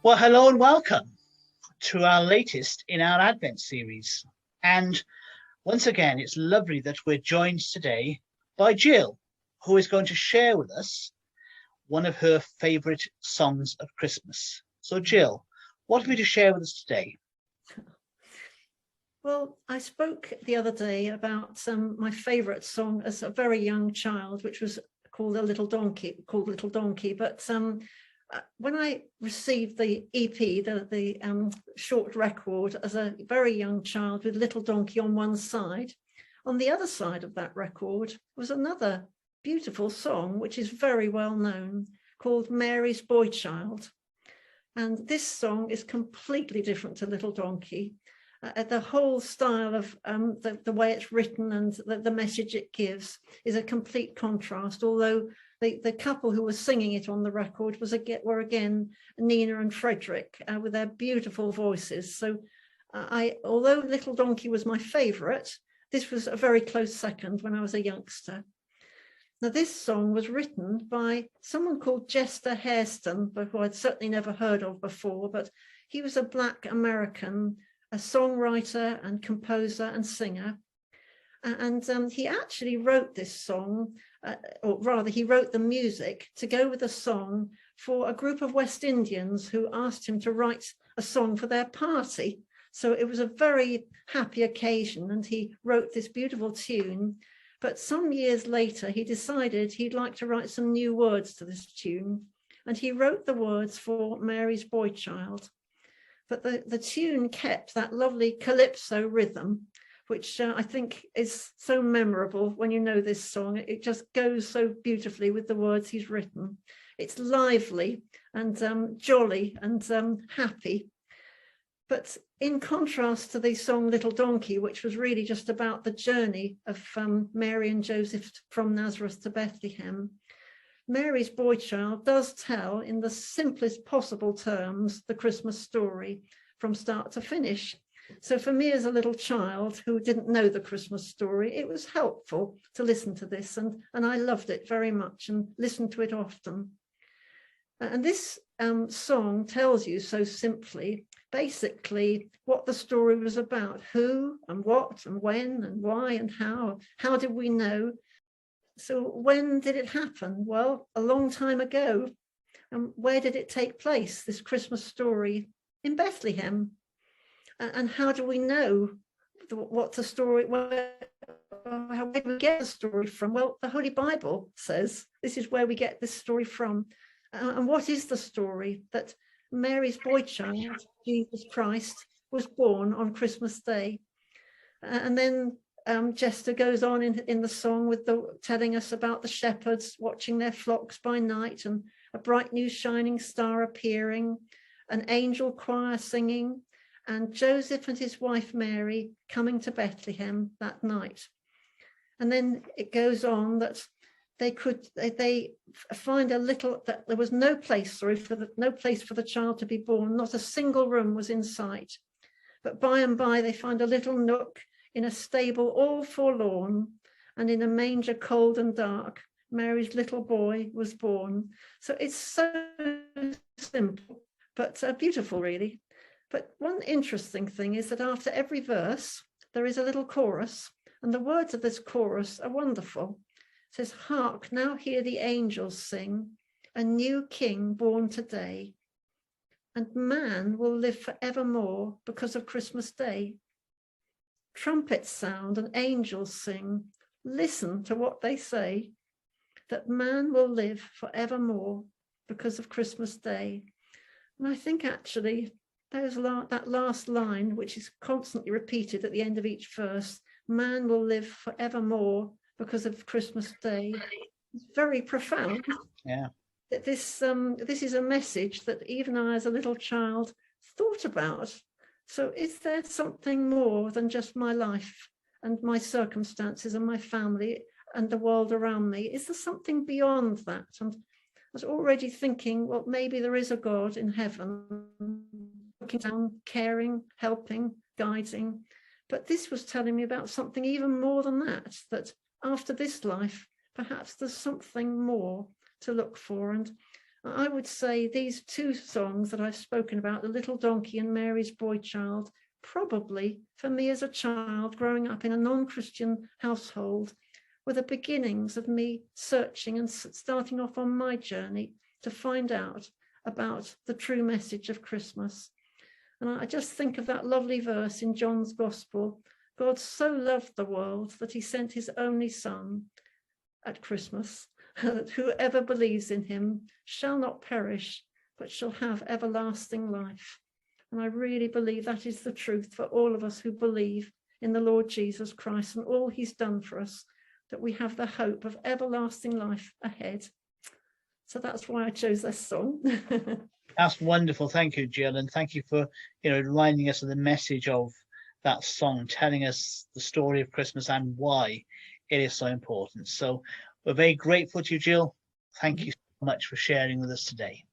Well, hello and welcome to our latest in our Advent series. And once again, it's lovely that we're joined today by Jill, who is going to share with us one of her favourite songs of Christmas. So, Jill, what have you to share with us today? Well, I spoke the other day about my favourite song as a very young child, which was called Little Donkey. But when I received the EP, the short record, as a very young child with Little Donkey on one side, on the other side of that record was another beautiful song, which is very well known, called Mary's Boy Child. And this song is completely different to Little Donkey. The whole style of the way it's written and the message it gives is a complete contrast, although the couple who was singing it on the record were again Nina and Frederick with their beautiful voices. So although Little Donkey was my favourite, this was a very close second when I was a youngster. Now, this song was written by someone called Chester Hairston, who I'd certainly never heard of before, but he was a Black American, a songwriter and composer and singer. And he actually wrote this song, or rather he wrote the music to go with the song for a group of West Indians who asked him to write a song for their party. So it was a very happy occasion and he wrote this beautiful tune. But some years later, he decided he'd like to write some new words to this tune. And he wrote the words for Mary's Boy Child. But the tune kept that lovely calypso rhythm, which I think is so memorable when you know this song. It just goes so beautifully with the words he's written. It's lively and jolly and happy. But in contrast to the song Little Donkey, which was really just about the journey of Mary and Joseph from Nazareth to Bethlehem, Mary's Boy Child does tell in the simplest possible terms the Christmas story from start to finish. So for me as a little child who didn't know the Christmas story, it was helpful to listen to this and I loved it very much and listened to it often. And this song tells you so simply, basically, what the story was about, who and what and when and why and how did we know? So when did it happen? Well, a long time ago. And where did it take place, this Christmas story? In Bethlehem. And how do we know what the story, where do we get the story from? Well, the Holy Bible says this is where we get this story from. And what is the story? That Mary's boy child, Jesus Christ, was born on Christmas Day. And then Chester goes on in the song with telling us about the shepherds watching their flocks by night and a bright new shining star appearing, an angel choir singing, and Joseph and his wife Mary coming to Bethlehem that night. And then it goes on that they find that there was no place for the child to be born. Not a single room was in sight. But by and by they find a little nook in a stable all forlorn, and in a manger cold and dark, Mary's little boy was born. So it's so simple, but beautiful, really. But one interesting thing is that after every verse, there is a little chorus, and the words of this chorus are wonderful. It says, "Hark, now hear the angels sing, a new king born today, and man will live forevermore because of Christmas Day. Trumpets sound and angels sing, listen to what they say, that man will live forevermore because of Christmas Day." And I think actually that last line, which is constantly repeated at the end of each verse, man will live forevermore because of Christmas Day, is very profound. Yeah. That this is a message that even I as a little child thought about. So is there something more than just my life and my circumstances and my family and the world around me? Is there something beyond that? And I was already thinking, well, maybe there is a God in heaven, looking down, caring, helping, guiding. But this was telling me about something even more than that, that after this life, perhaps there's something more to look for. And I would say these two songs that I've spoken about, The Little Donkey and Mary's Boy Child, probably for me as a child growing up in a non-Christian household, were the beginnings of me searching and starting off on my journey to find out about the true message of Christmas. And I just think of that lovely verse in John's Gospel: God so loved the world that he sent his only son at Christmas, that whoever believes in him shall not perish, but shall have everlasting life. And I really believe that is the truth for all of us who believe in the Lord Jesus Christ and all he's done for us, that we have the hope of everlasting life ahead. So that's why I chose this song. That's wonderful. Thank you, Jill. And thank you for, reminding us of the message of that song, telling us the story of Christmas and why it is so important. So we're very grateful to you, Jill. Thank you so much for sharing with us today.